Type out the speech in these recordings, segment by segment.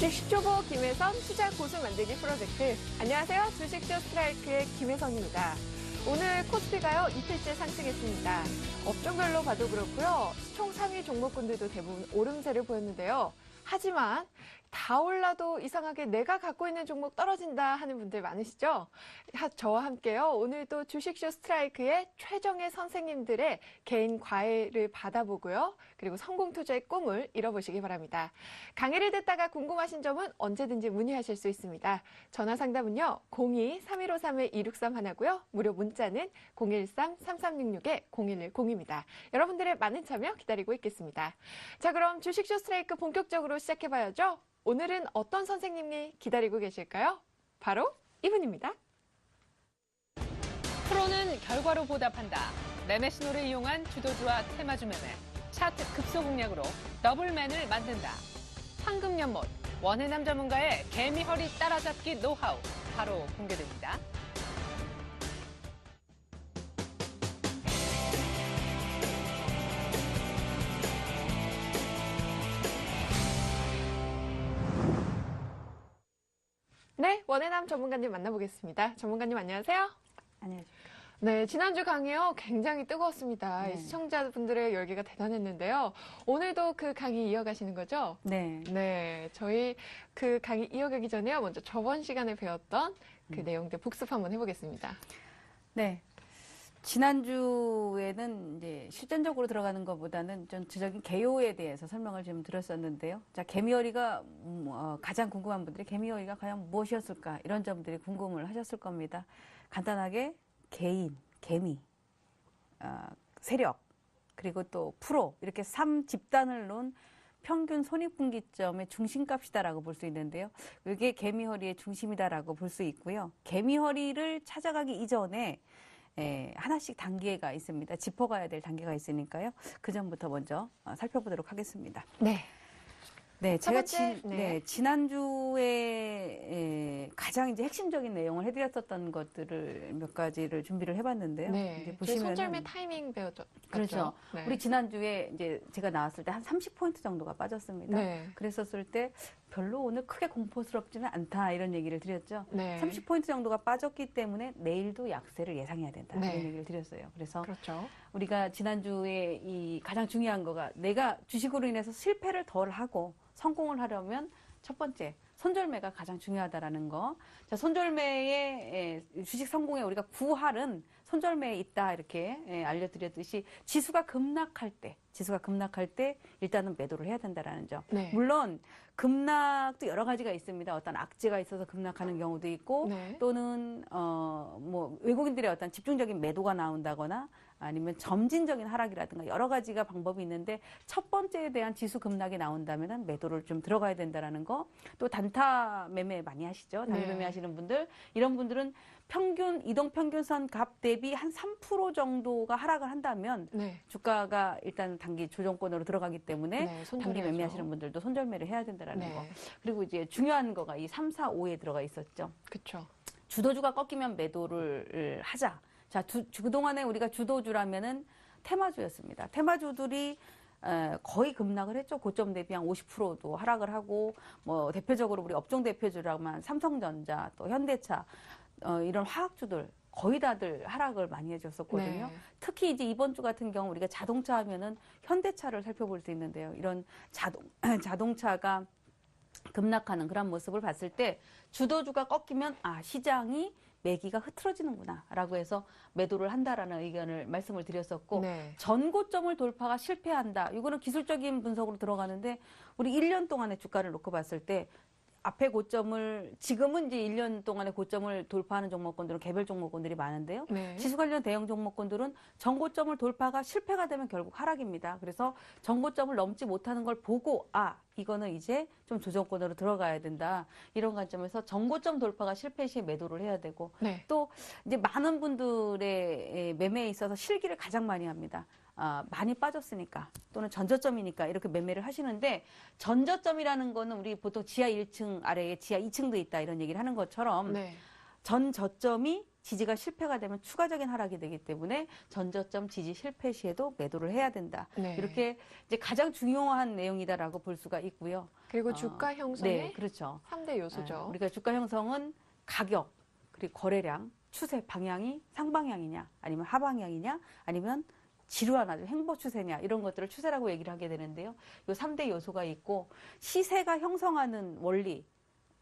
주식 시초보 김혜선 투자 고수 만들기 프로젝트. 안녕하세요. 주식쇼 스트라이크의 김혜선입니다. 오늘 코스피가요 이틀째 상승했습니다. 업종별로 봐도 그렇고요. 시총 상위 종목군들도 대부분 오름세를 보였는데요. 하지만 다 올라도 이상하게 내가 갖고 있는 종목 떨어진다 하는 분들 많으시죠? 저와 함께요. 오늘도 주식쇼 스트라이크의 최정예 선생님들의 개인 과외를 받아보고요. 그리고 성공 투자의 꿈을 이뤄보시기 바랍니다. 강의를 듣다가 궁금하신 점은 언제든지 문의하실 수 있습니다. 전화 상담은요. 02-3153-2631 하고요. 무료 문자는 013-3366-0110입니다. 여러분들의 많은 참여 기다리고 있겠습니다. 자, 그럼 주식쇼 스트라이크 본격적으로 시작해봐야죠. 오늘은 어떤 선생님이 기다리고 계실까요? 바로 이분입니다. 프로는 결과로 보답한다. 매매 신호를 이용한 주도주와 테마주 매매, 차트 급소 공략으로 더블맨을 만든다. 황금연못, 원해남 전문가의 개미허리 따라잡기 노하우 바로 공개됩니다. 네, 원해남 전문가님 만나보겠습니다. 전문가님 안녕하세요. 안녕하십니까. 네, 지난주 강의요 굉장히 뜨거웠습니다. 네. 시청자분들의 열기가 대단했는데요. 오늘도 그 강의 이어가시는 거죠? 네. 네, 저희 그 강의 이어가기 전에요. 먼저 저번 시간에 배웠던 그 내용들 복습 한번 해보겠습니다. 네. 지난주에는 이제 실전적으로 들어가는 것보다는 전체적인 개요에 대해서 설명을 좀 드렸었는데요. 자, 개미허리가 가장 궁금한 분들이 개미허리가 과연 무엇이었을까 이런 점들이 궁금을 하셨을 겁니다. 간단하게 개인, 개미, 세력, 그리고 또 프로 이렇게 3집단을 놓은 평균 손익분기점의 중심값이다라고 볼 수 있는데요. 이게 개미허리의 중심이다라고 볼 수 있고요. 개미허리를 찾아가기 이전에 하나씩 단계가 있습니다. 짚어가야 될 단계가 있으니까요. 그 점부터 먼저 살펴보도록 하겠습니다. 네. 네, 첫 제가 번째, 지난주에 가장 이제 핵심적인 내용을 해드렸었던 것들을 몇 가지를 준비를 해봤는데요. 네. 이제 저희 보시면은 손절매 타이밍 배웠죠. 그렇죠. 네. 우리 지난주에 이제 제가 나왔을 때 한 30포인트 정도가 빠졌습니다. 네. 그랬었을 때 별로 오늘 크게 공포스럽지는 않다 이런 얘기를 드렸죠. 네. 30포인트 정도가 빠졌기 때문에 내일도 약세를 예상해야 된다 네. 이런 얘기를 드렸어요. 그래서 그렇죠. 우리가 지난주에 이 가장 중요한 거가 내가 주식으로 인해서 실패를 덜 하고 성공을 하려면 첫 번째 손절매가 가장 중요하다라는 거. 자, 손절매의 주식 성공에 우리가 구할은 손절매에 있다 이렇게 알려드렸듯이 지수가 급락할 때 일단은 매도를 해야 된다라는 점. 네. 물론 급락도 여러 가지가 있습니다. 어떤 악재가 있어서 급락하는 경우도 있고 네. 또는 뭐 외국인들의 어떤 집중적인 매도가 나온다거나 아니면 점진적인 하락이라든가 여러 가지가 방법이 있는데 첫 번째에 대한 지수 급락이 나온다면은 매도를 좀 들어가야 된다라는 거. 또 단타 매매 많이 하시죠. 단기 네. 매매 하시는 분들. 이런 분들은 평균 이동 평균선 값 대비 한 3% 정도가 하락을 한다면 네. 주가가 일단 단기 조정권으로 들어가기 때문에 네, 손절해야죠. 단기 매매하시는 분들도 손절매를 해야 된다라는 네. 거. 그리고 이제 중요한 거가 이 3, 4, 5에 들어가 있었죠. 그렇죠. 주도주가 꺾이면 매도를 하자. 자, 그동안에 우리가 주도주라면은 테마주였습니다. 테마주들이 거의 급락을 했죠. 고점 대비 한 50%도 하락을 하고, 뭐, 대표적으로 우리 업종 대표주라면 삼성전자, 또 현대차, 이런 화학주들, 거의 다들 하락을 많이 해줬었거든요. 네. 특히 이제 이번 주 같은 경우 우리가 자동차 하면은 현대차를 살펴볼 수 있는데요. 이런 자동차가 급락하는 그런 모습을 봤을 때 주도주가 꺾이면 시장이 매기가 흐트러지는구나 라고 해서 매도를 한다라는 의견을 말씀을 드렸었고 네. 전고점을 돌파가 실패한다. 이거는 기술적인 분석으로 들어가는데 우리 1년 동안의 주가를 놓고 봤을 때 앞에 고점을 지금은 이제 1년 동안의 고점을 돌파하는 종목군들은 개별 종목군들이 많은데요. 네. 지수 관련 대형 종목군들은 전고점을 돌파가 실패가 되면 결국 하락입니다. 그래서 전고점을 넘지 못하는 걸 보고 이거는 이제 좀 조정권으로 들어가야 된다. 이런 관점에서 전고점 돌파가 실패 시에 매도를 해야 되고 네. 또 이제 많은 분들의 매매에 있어서 실기를 가장 많이 합니다. 많이 빠졌으니까 또는 전저점이니까 이렇게 매매를 하시는데 전저점이라는 거는 우리 보통 지하 1층 아래에 지하 2층도 있다 이런 얘기를 하는 것처럼 네. 전 저점이 지지가 실패가 되면 추가적인 하락이 되기 때문에 전저점 지지 실패 시에도 매도를 해야 된다. 네. 이렇게 이제 가장 중요한 내용이다라고 볼 수가 있고요. 그리고 주가 형성의 네, 그렇죠. 3대 요소죠. 우리가 주가 형성은 가격, 그리고 거래량, 추세 방향이 상방향이냐, 아니면 하방향이냐, 아니면 지루한 아주 행보 추세냐, 이런 것들을 추세라고 얘기를 하게 되는데요. 이 3대 요소가 있고, 시세가 형성하는 원리,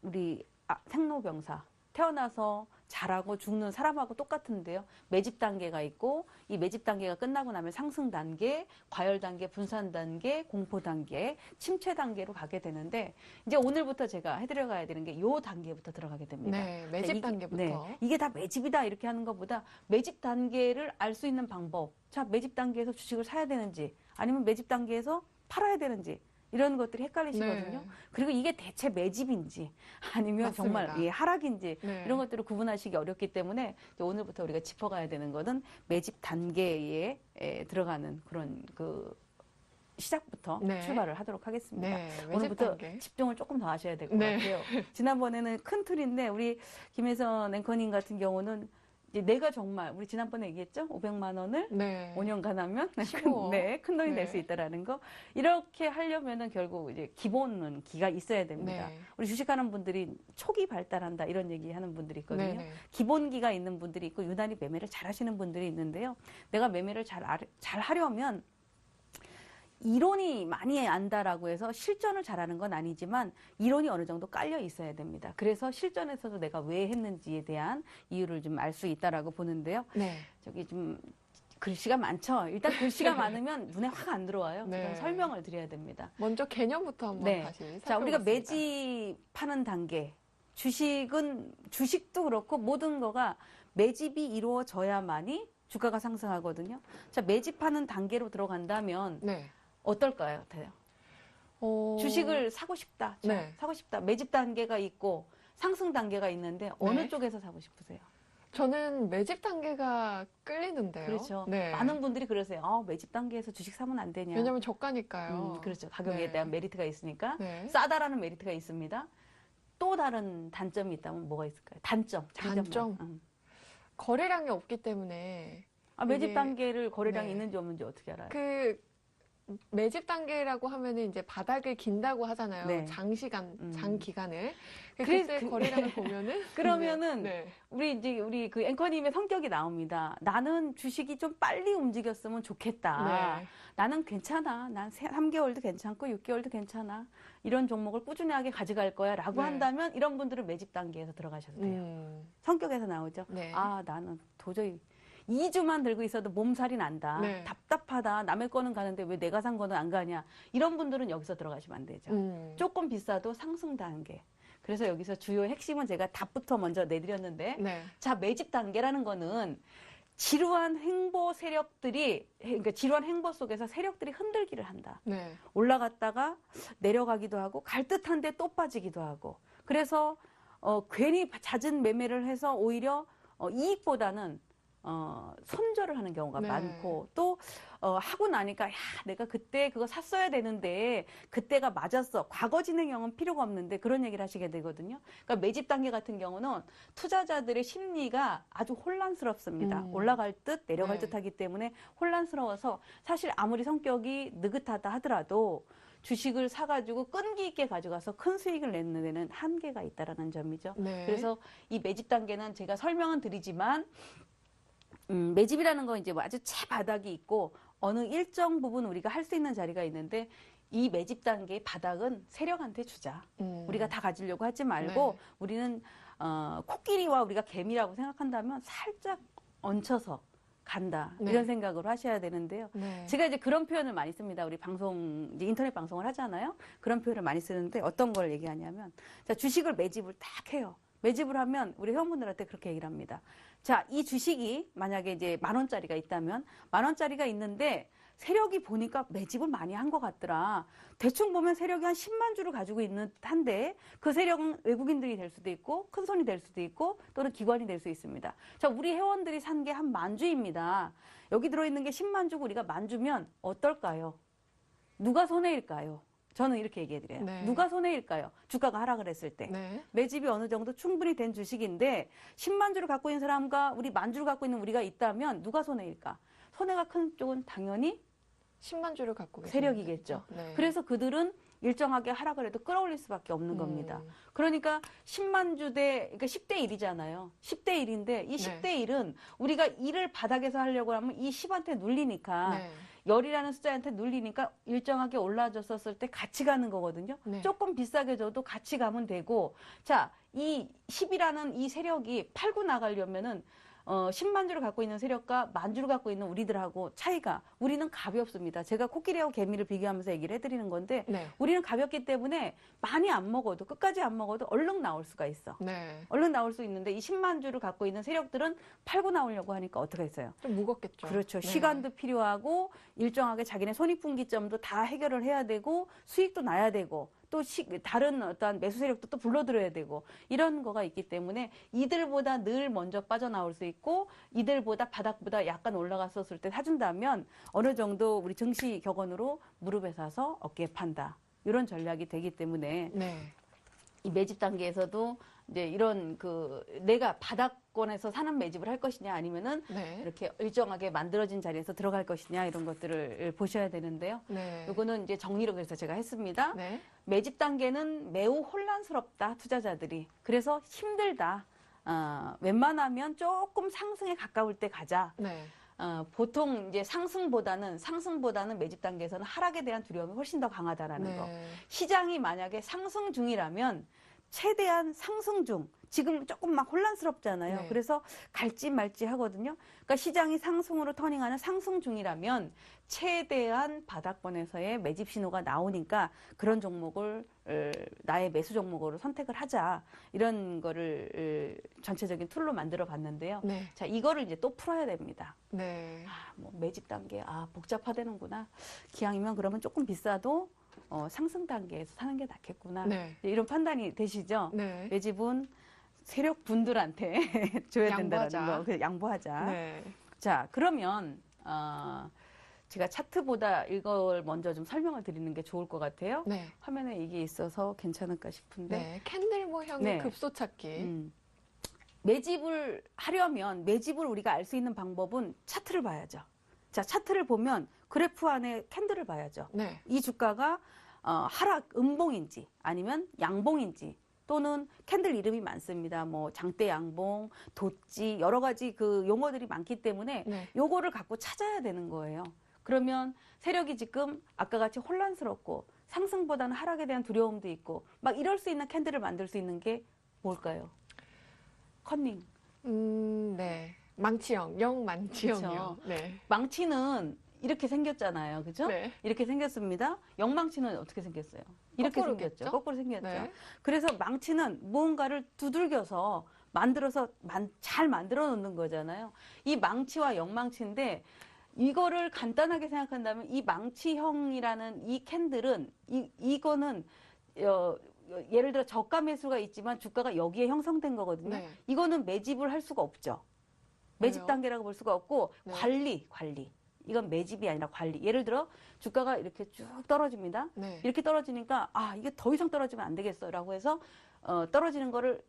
우리 생로병사, 태어나서 자라고 죽는 사람하고 똑같은데요. 매집 단계가 있고, 이 매집 단계가 끝나고 나면 상승 단계, 과열 단계, 분산 단계, 공포 단계, 침체 단계로 가게 되는데, 이제 오늘부터 제가 해드려 가야 되는 게 요 단계부터 들어가게 됩니다. 네, 매집 단계부터. 네, 이게 다 매집이다 이렇게 하는 것보다 매집 단계를 알 수 있는 방법. 자, 매집 단계에서 주식을 사야 되는지, 아니면 매집 단계에서 팔아야 되는지, 이런 것들이 헷갈리시거든요. 네. 그리고 이게 대체 매집인지 아니면 맞습니다. 정말 하락인지 네. 이런 것들을 구분하시기 어렵기 때문에 오늘부터 우리가 짚어가야 되는 것은 매집 단계에 들어가는 그런 그 시작부터 네. 출발을 하도록 하겠습니다. 네, 매집 오늘부터 단계. 집중을 조금 더 하셔야 될 것 네. 같아요. 지난번에는 큰 틀인데 우리 김혜선 앵커님 같은 경우는 이제 내가 정말 우리 지난번에 얘기했죠? 500만 원을 네. 5년간 하면 15억. 큰 돈이 될 네. 수 있다라는 거. 이렇게 하려면은 결국 이제 기본은 기가 있어야 됩니다. 네. 우리 주식하는 분들이 초기 발달한다 이런 얘기 하는 분들이 있거든요. 네, 네. 기본기가 있는 분들이 있고 유난히 매매를 잘 하시는 분들이 있는데요. 내가 매매를 잘 하려면 이론이 많이 안다라고 해서 실전을 잘하는 건 아니지만 이론이 어느 정도 깔려 있어야 됩니다. 그래서 실전에서도 내가 왜 했는지에 대한 이유를 좀 알 수 있다라고 보는데요. 네. 저기 좀 글씨가 많죠. 일단 글씨가 많으면 눈에 확 안 들어와요. 네. 그럼 설명을 드려야 됩니다. 먼저 개념부터 한번 네. 다시 살펴보겠습니다. 자, 우리가 매집하는 단계. 주식도 그렇고 모든 거가 매집이 이루어져야만이 주가가 상승하거든요. 자, 매집하는 단계로 들어간다면 네. 어떨까요? 주식을 사고 싶다. 자, 네. 사고 싶다. 매집 단계가 있고 상승 단계가 있는데 어느 네. 쪽에서 사고 싶으세요? 저는 매집 단계가 끌리는데요. 그렇죠. 네. 많은 분들이 그러세요. 매집 단계에서 주식 사면 안 되냐. 왜냐면 저가니까요. 그렇죠. 가격에 네. 대한 메리트가 있으니까. 네. 싸다라는 메리트가 있습니다. 또 다른 단점이 있다면 뭐가 있을까요? 단점만. 단점? 응. 거래량이 없기 때문에 매집 이게- 단계를 거래량이 네. 있는지 없는지 어떻게 알아요? 그 매집 단계라고 하면은 이제 바닥을 긴다고 하잖아요. 네. 장시간, 음. 장기간을. 그래- 그때 그- 거래량을 보면은 그러면은 네. 우리 그 앵커님의 성격이 나옵니다. 나는 주식이 좀 빨리 움직였으면 좋겠다. 네. 나는 괜찮아. 난 3개월도 괜찮고 6개월도 괜찮아. 이런 종목을 꾸준하게 가져갈 거야. 라고 네. 한다면 이런 분들은 매집 단계에서 들어가셔도 돼요. 성격에서 나오죠. 네. 나는 도저히 2주만 들고 있어도 몸살이 난다. 네. 답답하다. 남의 거는 가는데 왜 내가 산 거는 안 가냐. 이런 분들은 여기서 들어가시면 안 되죠. 조금 비싸도 상승 단계. 그래서 여기서 주요 핵심은 제가 답부터 먼저 내드렸는데 네. 자, 매집 단계라는 거는 지루한 행보 세력들이, 그러니까 지루한 행보 속에서 세력들이 흔들기를 한다. 네. 올라갔다가 내려가기도 하고, 갈 듯한데 또 빠지기도 하고. 그래서, 괜히 잦은 매매를 해서 오히려, 이익보다는, 손절을 하는 경우가 네. 많고, 또, 하고 나니까, 내가 그때 그거 샀어야 되는데, 그때가 맞았어. 과거 진행형은 필요가 없는데, 그런 얘기를 하시게 되거든요. 그러니까 매집 단계 같은 경우는 투자자들의 심리가 아주 혼란스럽습니다. 올라갈 듯, 내려갈 네. 듯 하기 때문에 혼란스러워서, 사실 아무리 성격이 느긋하다 하더라도, 주식을 사가지고 끈기 있게 가져가서 큰 수익을 내는 데는 한계가 있다라는 점이죠. 네. 그래서 이 매집 단계는 제가 설명은 드리지만, 매집이라는 건 이제 뭐 아주 최바닥이 있고 어느 일정 부분 우리가 할 수 있는 자리가 있는데 이 매집 단계의 바닥은 세력한테 주자. 우리가 다 가지려고 하지 말고 네. 우리는 코끼리와 우리가 개미라고 생각한다면 살짝 얹혀서 간다. 네. 이런 생각으로 하셔야 되는데요. 네. 제가 이제 그런 표현을 많이 씁니다. 우리 이제 인터넷 방송을 하잖아요. 그런 표현을 많이 쓰는데 어떤 걸 얘기하냐면 자, 주식을 매집을 딱 해요. 매집을 하면 우리 회원분들한테 그렇게 얘기를 합니다. 자, 이 주식이 만약에 이제 10,000원짜리가 있다면 10,000원짜리가 있는데 세력이 보니까 매집을 많이 한 것 같더라. 대충 보면 세력이 한 10만 주를 가지고 있는 한데 그 세력은 외국인들이 될 수도 있고 큰 손이 될 수도 있고 또는 기관이 될 수 있습니다. 자, 우리 회원들이 산 게 한 10,000주입니다. 여기 들어있는 게 10만 주고 우리가 10,000주면 어떨까요? 누가 손해일까요? 저는 이렇게 얘기해드려요. 네. 누가 손해일까요? 주가가 하락을 했을 때. 네. 매집이 어느 정도 충분히 된 주식인데 10만 주를 갖고 있는 사람과 우리 만 주를 갖고 있는 우리가 있다면 누가 손해일까? 손해가 큰 쪽은 당연히 10만 주를 갖고 계신 세력이겠죠. 분들이죠. 네. 그래서 그들은 일정하게 하락을 해도 끌어올릴 수밖에 없는 겁니다. 그러니까 10만 주대, 그러니까 10대 1이잖아요. 10대 1인데 이 10대 1은 우리가 1을 바닥에서 하려고 하면 이 10한테 눌리니까 네. 열이라는 숫자한테 눌리니까 일정하게 올라졌었을 때 같이 가는 거거든요. 네. 조금 비싸게 줘도 같이 가면 되고, 자, 이 10이라는 이 세력이 팔고 나가려면은 10만 주를 갖고 있는 세력과 만 주를 갖고 있는 우리들하고 차이가, 우리는 가볍습니다. 제가 코끼리하고 개미를 비교하면서 얘기를 해드리는 건데, 네. 우리는 가볍기 때문에 많이 안 먹어도, 끝까지 안 먹어도 얼른 나올 수가 있어. 네. 얼른 나올 수 있는데 이 10만 주를 갖고 있는 세력들은 팔고 나오려고 하니까 어떻게 했어요? 좀 무겁겠죠. 그렇죠. 네. 시간도 필요하고 일정하게 자기네 손익분기점도 다 해결을 해야 되고 수익도 나야 되고 또 다른 어떤 매수 세력도 또 불러들여야 되고 이런 거가 있기 때문에 이들보다 늘 먼저 빠져나올 수 있고 이들보다 바닥보다 약간 올라갔었을 때 사준다면 어느 정도 우리 증시 격언으로 무릎에 사서 어깨에 판다. 이런 전략이 되기 때문에 네. 이 매집 단계에서도 이제 이런 내가 바닥권에서 사는 매집을 할 것이냐 아니면은 네. 이렇게 일정하게 만들어진 자리에서 들어갈 것이냐 이런 것들을 보셔야 되는데요. 네. 요거는 이제 정리를 그래서 제가 했습니다. 네. 매집 단계는 매우 혼란스럽다 투자자들이. 그래서 힘들다. 웬만하면 조금 상승에 가까울 때 가자. 네. 보통 이제 상승보다는 매집 단계에서는 하락에 대한 두려움이 훨씬 더 강하다라는 거. 네. 시장이 만약에 상승 중이라면 최대한 상승 중. 지금 조금 막 혼란스럽잖아요. 네. 그래서 갈지 말지 하거든요. 그러니까 시장이 상승으로 터닝하는 상승 중이라면 최대한 바닥권에서의 매집 신호가 나오니까 그런 종목을 나의 매수 종목으로 선택을 하자. 이런 거를 전체적인 툴로 만들어 봤는데요. 네. 자, 이거를 이제 또 풀어야 됩니다. 네. 뭐 매집 단계, 복잡하다는구나. 기왕이면 그러면 조금 비싸도 상승 단계에서 사는 게 낫겠구나. 네. 이런 판단이 되시죠? 네. 매집은 세력 분들한테 줘야 된다는 양보하자. 거. 그래서 양보하자. 네. 자, 그러면 제가 차트보다 이걸 먼저 좀 설명을 드리는 게 좋을 것 같아요. 네. 화면에 이게 있어서 괜찮을까 싶은데. 네. 캔들 모형의 네. 급소 찾기. 매집을 하려면 매집을 우리가 알 수 있는 방법은 차트를 봐야죠. 자, 차트를 보면 그래프 안에 캔들을 봐야죠. 네. 이 주가가 하락, 음봉인지 아니면 양봉인지 또는 캔들 이름이 많습니다. 뭐 장대 양봉, 도지 여러 가지 그 용어들이 많기 때문에 네. 요거를 갖고 찾아야 되는 거예요. 그러면 세력이 지금 아까 같이 혼란스럽고 상승보다는 하락에 대한 두려움도 있고 막 이럴 수 있는 캔들을 만들 수 있는 게 뭘까요? 컨닝. 네. 망치형, 영망치형이요. 그쵸. 네. 망치는 이렇게 생겼잖아요. 그죠? 네. 이렇게 생겼습니다. 영망치는 어떻게 생겼어요? 이렇게 거꾸로겠죠? 생겼죠. 거꾸로 생겼죠. 네. 그래서 망치는 무언가를 두들겨서 만들어서 잘 만들어 놓는 거잖아요. 이 망치와 영망치인데 이거를 간단하게 생각한다면 이 망치형이라는 이 캔들은 이거는 예를 들어 저가 매수가 있지만 주가가 여기에 형성된 거거든요. 네. 이거는 매집을 할 수가 없죠. 매집 왜요? 단계라고 볼 수가 없고 네. 관리. 이건 매집이 아니라 관리. 예를 들어 주가가 이렇게 쭉 떨어집니다. 네. 이렇게 떨어지니까 이게 더 이상 떨어지면 안 되겠어라고 해서 떨어지는 거를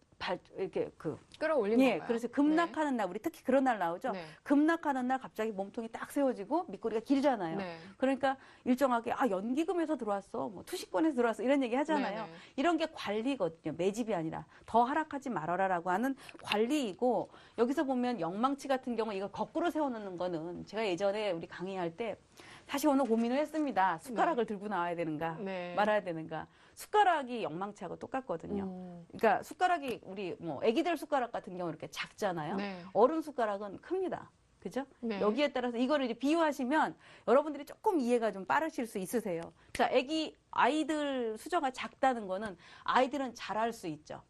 이렇게 끌어올린 예, 건가요? 그래서 급락하는 날 우리 특히 그런 날 나오죠. 네. 급락하는 날 갑자기 몸통이 딱 세워지고 밑꼬리가 길잖아요. 네. 그러니까 일정하게 연기금에서 들어왔어, 뭐 투시권에서 들어왔어 이런 얘기 하잖아요. 네네. 이런 게 관리거든요. 매집이 아니라 더 하락하지 말아라라고 하는 관리이고 여기서 보면 영망치 같은 경우 이거 거꾸로 세워놓는 거는 제가 예전에 우리 강의할 때 사실 오늘 고민을 했습니다. 숟가락을 들고 나와야 되는가 네. 말아야 되는가. 숟가락이 영망치하고 똑같거든요. 그러니까 숟가락이 우리 뭐 애기들 숟가락 같은 경우 이렇게 작잖아요. 네. 어른 숟가락은 큽니다. 그죠? 네. 여기에 따라서 이거를 이제 비유하시면 여러분들이 조금 이해가 좀 빠르실 수 있으세요. 자, 아이들 수저가 작다는 거는 아이들은 잘할 수 있죠.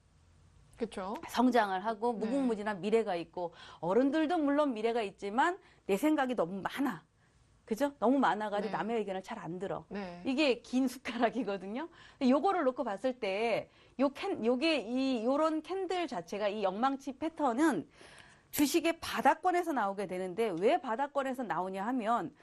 그렇죠. 성장을 하고 네. 무궁무진한 미래가 있고 어른들도 물론 미래가 있지만 내 생각이 너무 많아. 그죠? 너무 많아가지고 네. 남의 의견을 잘 안 들어. 네. 이게 긴 숟가락이거든요. 근데 요거를 놓고 봤을 때 요런 캔들 자체가 이 영망치 패턴은 주식의 바닥권에서 나오게 되는데 왜 바닥권에서 나오냐 하면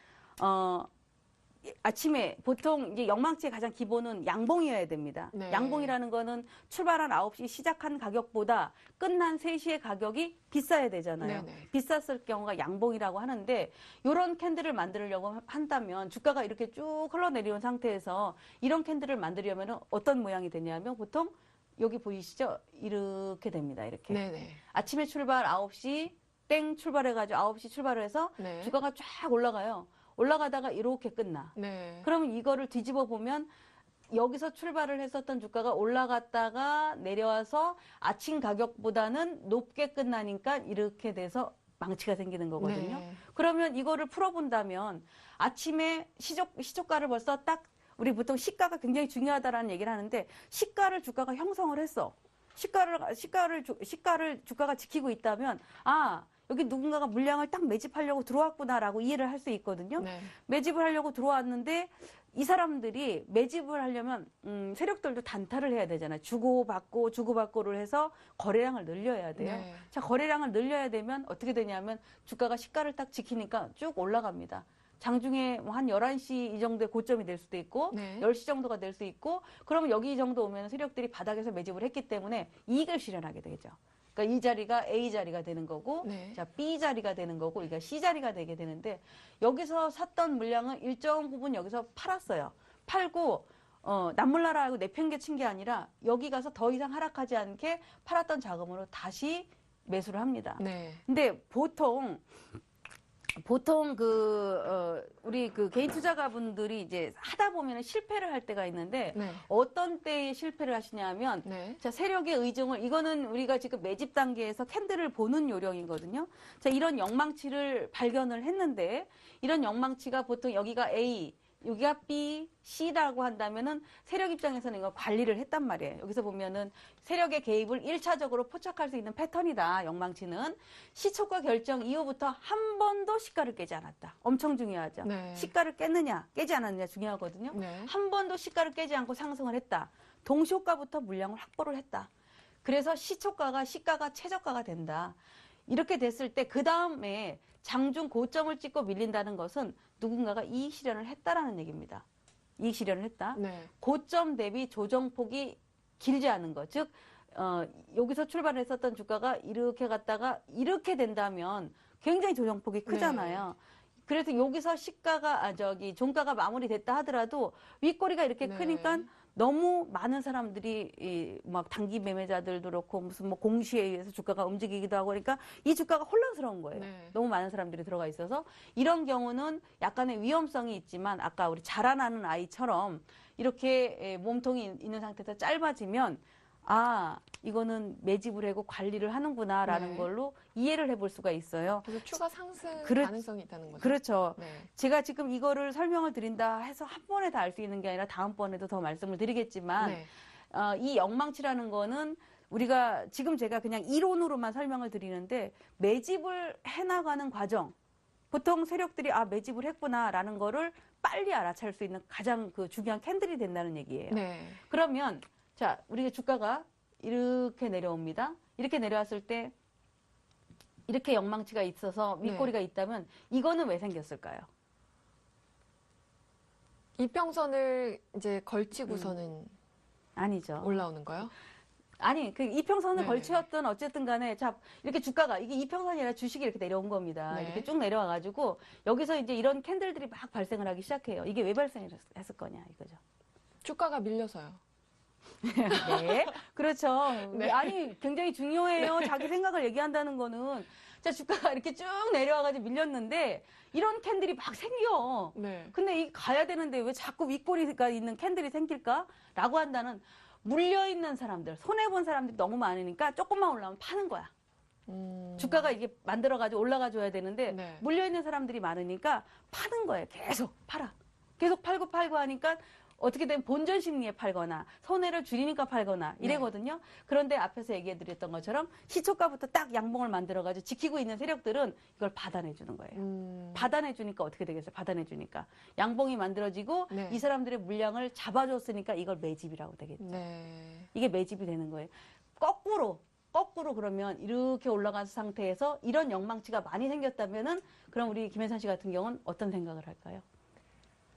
아침에 보통 이제 영망치의 가장 기본은 양봉이어야 됩니다. 네. 양봉이라는 거는 출발한 9시 시작한 가격보다 끝난 3시의 가격이 비싸야 되잖아요. 네네. 비쌌을 경우가 양봉이라고 하는데 이런 캔들을 만들려고 한다면 주가가 이렇게 쭉 흘러내려온 상태에서 이런 캔들을 만들려면 어떤 모양이 되냐면 보통 여기 보이시죠? 이렇게 됩니다. 이렇게. 네네. 아침에 출발 9시 땡 출발해가지고 9시 출발을 해서 네. 주가가 쫙 올라가요. 올라가다가 이렇게 끝나. 네. 그러면 이거를 뒤집어 보면 여기서 출발을 했었던 주가가 올라갔다가 내려와서 아침 가격보다는 높게 끝나니까 이렇게 돼서 망치가 생기는 거거든요. 네. 그러면 이거를 풀어본다면 아침에 시초가를 벌써 딱 우리 보통 시가가 굉장히 중요하다라는 얘기를 하는데 시가를 주가가 형성을 했어. 시가를 주가가 지키고 있다면 아 여기 누군가가 물량을 딱 매집하려고 들어왔구나라고 이해를 할 수 있거든요. 네. 매집을 하려고 들어왔는데 이 사람들이 매집을 하려면 세력들도 단타를 해야 되잖아요. 주고받고를 해서 거래량을 늘려야 돼요. 네. 자, 거래량을 늘려야 되면 어떻게 되냐면 주가가 시가를 딱 지키니까 쭉 올라갑니다. 장중에 한 11시 이 정도의 고점이 될 수도 있고 네. 10시 정도가 될 수 있고 그러면 여기 이 정도 오면 세력들이 바닥에서 매집을 했기 때문에 이익을 실현하게 되죠. 그러니까 이 자리가 A 자리가 되는 거고 네. 자, B 자리가 되는 거고 이게 C 자리가 되게 되는데 여기서 샀던 물량은 일정 부분 여기서 팔았어요. 팔고 남몰라라고 내팽개친 게 아니라 여기 가서 더 이상 하락하지 않게 팔았던 자금으로 다시 매수를 합니다. 네. 근데 보통 우리 개인 투자가분들이 이제 하다 보면 실패를 할 때가 있는데 네. 어떤 때에 실패를 하시냐면 네. 자, 세력의 의중을 이거는 우리가 지금 매집 단계에서 캔들을 보는 요령이거든요. 자, 이런 영망치를 발견을 했는데 이런 영망치가 보통 여기가 A, 여기가 B, C라고 한다면은 세력 입장에서는 이걸 관리를 했단 말이에요. 여기서 보면은 세력의 개입을 1차적으로 포착할 수 있는 패턴이다. 영망치는 시초가 결정 이후부터 한 번도 시가를 깨지 않았다. 엄청 중요하죠. 네. 시가를 깼느냐, 깨지 않았느냐 중요하거든요. 네. 한 번도 시가를 깨지 않고 상승을 했다. 동시효과부터 물량을 확보를 했다. 그래서 시초가가 시가가 최저가가 된다. 이렇게 됐을 때 그 다음에 장중 고점을 찍고 밀린다는 것은 누군가가 이익 실현을 했다라는 얘기입니다. 이익 실현을 했다. 네. 고점 대비 조정폭이 길지 않은 것. 즉 여기서 출발했었던 주가가 이렇게 갔다가 이렇게 된다면 굉장히 조정폭이 크잖아요. 그래서 여기서 종가가 마무리됐다 하더라도 윗꼬리가 이렇게 네. 크니까 너무 많은 사람들이 막 단기 매매자들도 그렇고 무슨 뭐 공시에 의해서 주가가 움직이기도 하고 그러니까 이 주가가 혼란스러운 거예요. 네. 너무 많은 사람들이 들어가 있어서 이런 경우는 약간의 위험성이 있지만 아까 우리 자라나는 아이처럼 이렇게 몸통이 있는 상태에서 짧아지면 아 이거는 매집을 하고 관리를 하는구나라는 네. 걸로 이해를 해볼 수가 있어요. 그래서 추가 상승 그렇- 가능성이 있다는 거죠. 그렇죠. 네. 제가 지금 이거를 설명을 드린다 해서 한 번에 다 알 수 있는 게 아니라 다음번에도 더 말씀을 드리겠지만 네. 이 영망치라는 거는 우리가 지금 제가 그냥 이론으로만 설명을 드리는데 매집을 해나가는 과정 보통 세력들이 아 매집을 했구나라는 거를 빨리 알아챌 수 있는 가장 그 중요한 캔들이 된다는 얘기예요. 네. 그러면 자 우리가 주가가 이렇게 내려옵니다. 이렇게 내려왔을 때 이렇게 영망치가 있어서 윗꼬리가 있다면 이거는 왜 생겼을까요? 이평선을 이제 걸치고서는 아니죠. 올라오는 거요? 아니, 그 이평선을 네. 걸치었든 어쨌든 간에 자, 이렇게 주가가 이게 이평선이 아니라 주식이 이렇게 내려온 겁니다. 네. 이렇게 쭉 내려와가지고 여기서 이제 이런 캔들들이 막 발생을 하기 시작해요. 이게 왜 발생했을 거냐 이거죠. 주가가 밀려서요. 네. 그렇죠. 네. 아니, 굉장히 중요해요. 자기 생각을 얘기한다는 거는. 자, 주가가 이렇게 쭉 내려와가지고 밀렸는데 이런 캔들이 막 생겨. 네. 근데 이 가야 되는데 왜 자꾸 윗꼬리가 있는 캔들이 생길까? 라고 한다는 물려있는 사람들, 손해본 사람들이 너무 많으니까 조금만 올라오면 파는 거야. 주가가 이게 만들어가지고 올라가줘야 되는데 네. 물려있는 사람들이 많으니까 파는 거예요. 계속 팔아. 계속 팔고 하니까 어떻게 되면 본전 심리에 팔거나 손해를 줄이니까 팔거나 이래거든요. 그런데 앞에서 얘기해드렸던 것처럼 시초가부터 딱 양봉을 만들어가지고 지키고 있는 세력들은 이걸 받아내주는 거예요. 받아내주니까 어떻게 되겠어요? 받아내주니까 양봉이 만들어지고 네. 이 사람들의 물량을 잡아줬으니까 이걸 매집이라고 되겠죠. 네. 이게 매집이 되는 거예요. 거꾸로 그러면 이렇게 올라간 상태에서 이런 영망치가 많이 생겼다면은 그럼 우리 김혜선 씨 같은 경우는 어떤 생각을 할까요?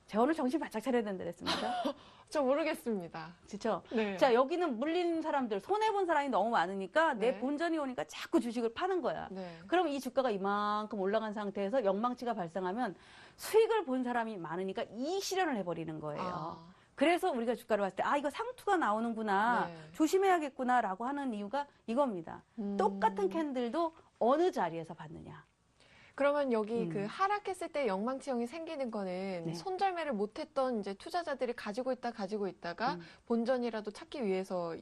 제가 오늘 정신 바짝 차려야 된다 그랬습니다. 저 모르겠습니다. 그렇죠? 네. 자, 여기는 물린 사람들, 손해본 사람이 너무 많으니까 내 네. 본전이 오니까 자꾸 주식을 파는 거야. 네. 그럼 이 주가가 이만큼 올라간 상태에서 영망치가 발생하면 수익을 본 사람이 많으니까 이익 실현을 해버리는 거예요. 아, 그래서 우리가 주가를 봤을 때, 아, 이거 상투가 나오는구나. 네. 조심해야겠구나라고 하는 이유가 이겁니다. 똑같은 캔들도 어느 자리에서 봤느냐. 그러면 여기 음. 그 하락했을 때 영망치형이 생기는 거는 네. 손절매를 못했던 이제 투자자들이 가지고 있다가 본전이라도 찾기 위해서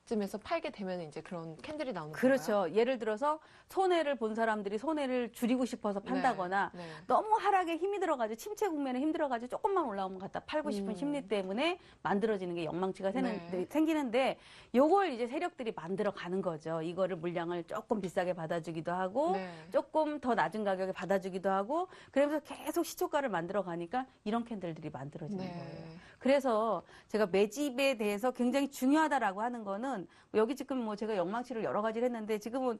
이쯤에서 팔게 되면 이제 그런 캔들이 나오는 건가요? 그렇죠. 예를 들어서 손해를 본 사람들이 손해를 줄이고 싶어서 판다거나 네. 네. 너무 하락에 힘이 들어가지고 침체 국면에 힘들어가지고 조금만 올라오면 갖다 팔고 싶은 심리 때문에 만들어지는 게 영망치가 네. 생기는데 요걸 이제 세력들이 만들어 가는 거죠. 이거를 물량을 조금 비싸게 받아주기도 하고 네. 조금 더 낮은 가격에 받아주기도 하고 그러면서 계속 시초가를 만들어 가니까 이런 캔들들이 만들어지는 네. 거예요. 그래서 제가 매집에 대해서 굉장히 중요하다라고 하는 거는 여기 지금 뭐 제가 영망치를 여러 가지를 했는데 지금은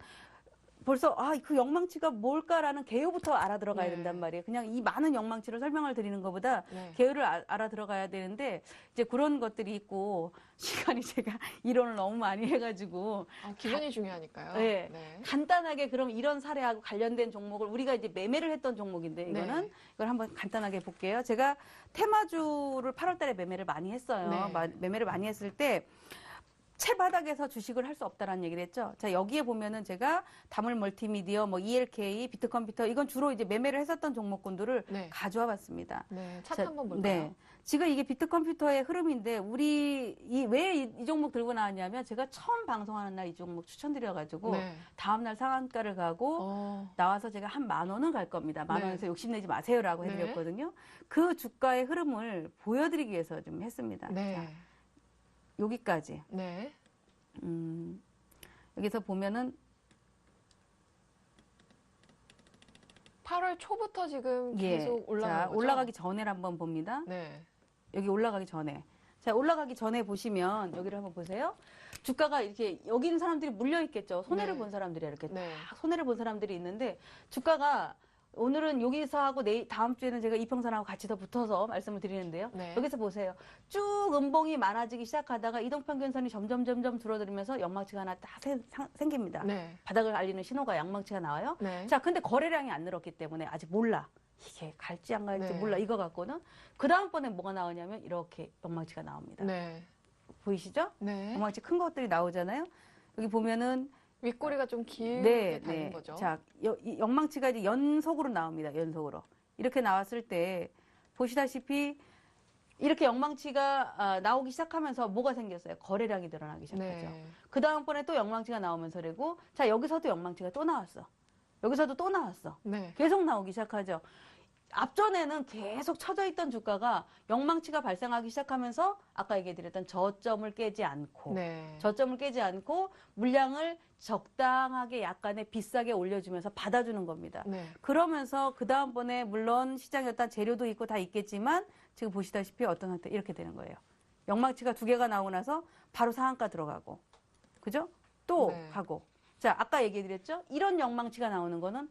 벌써 그 영망치가 뭘까라는 개요부터 알아들어가야 네. 된단 말이에요. 그냥 이 많은 영망치를 설명을 드리는 것보다 네. 개요를 알아들어가야 되는데 이제 그런 것들이 있고 시간이 제가 이론을 너무 많이 해가지고 기분이 중요하니까요. 네. 네. 간단하게 그럼 이런 사례하고 관련된 종목을 우리가 이제 매매를 했던 종목인데 이거는 네. 이걸 한번 간단하게 볼게요. 제가 테마주를 8월 달에 매매를 많이 했어요. 네. 매매를 많이 했을 때 채바닥에서 주식을 할 수 없다라는 얘기를 했죠. 자, 여기에 보면은 제가 다물 멀티미디어, 뭐 ELK, 비트컴퓨터 이건 주로 이제 매매를 했었던 종목군들을 네. 가져와 봤습니다. 네. 차트 자, 한번 볼까요? 네. 지금 이게 비트컴퓨터의 흐름인데 우리 왜 이 종목 들고 나왔냐면 제가 처음 방송하는 날 이 종목 추천드려가지고 네. 다음날 상한가를 가고 나와서 제가 한 10,000원은 갈 겁니다. 10,000원에서 네. 욕심내지 마세요라고 네. 해드렸거든요. 그 주가의 흐름을 보여드리기 위해서 좀 했습니다. 네. 자, 여기까지. 네. 여기서 보면은 8월 초부터 지금 예, 계속 올라가는 자, 거죠? 올라가기 전에를 한번 봅니다. 네. 여기 올라가기 전에. 자, 올라가기 전에 보시면 여기를 한번 보세요. 주가가 이렇게 여기 있는 사람들이 물려 있겠죠. 손해를 네. 본 사람들이 이렇게 네. 딱 손해를 본 사람들이 있는데 주가가 오늘은 여기서 하고 다음 주에는 제가 이평선하고 같이 더 붙어서 말씀을 드리는데요. 네. 여기서 보세요. 쭉 음봉이 많아지기 시작하다가 이동평균선이 점점 줄어들면서 영망치가 하나 딱 생깁니다. 네. 바닥을 알리는 신호가 양망치가 나와요. 네. 자, 근데 거래량이 안 늘었기 때문에 아직 몰라. 이게 갈지 안 갈지 네. 몰라. 이거 갖고는 그 다음번에 뭐가 나오냐면 이렇게 영망치가 나옵니다. 네. 보이시죠? 네. 영망치 큰 것들이 나오잖아요. 여기 보면은 윗꼬리가 좀 길게 네, 달린 네. 거죠. 자, 이 영망치가 이제 연속으로 나옵니다. 연속으로. 이렇게 나왔을 때 보시다시피 이렇게 영망치가 나오기 시작하면서 뭐가 생겼어요? 거래량이 늘어나기 시작하죠. 네. 그 다음번에 또 영망치가 나오면서 그리고 자, 여기서도 영망치가 또 나왔어. 여기서도 또 나왔어. 네. 계속 나오기 시작하죠. 앞전에는 계속 쳐져 있던 주가가 영망치가 발생하기 시작하면서 아까 얘기해드렸던 저점을 깨지 않고 네. 저점을 깨지 않고 물량을 적당하게 약간의 비싸게 올려주면서 받아주는 겁니다. 네. 그러면서 그 다음번에 물론 시장에 어떤 재료도 있고 다 있겠지만 지금 보시다시피 어떤 상태 이렇게 되는 거예요. 영망치가 2개가 나오고 나서 바로 상한가 들어가고 그죠? 또 네. 가고 자 아까 얘기해드렸죠? 이런 영망치가 나오는 거는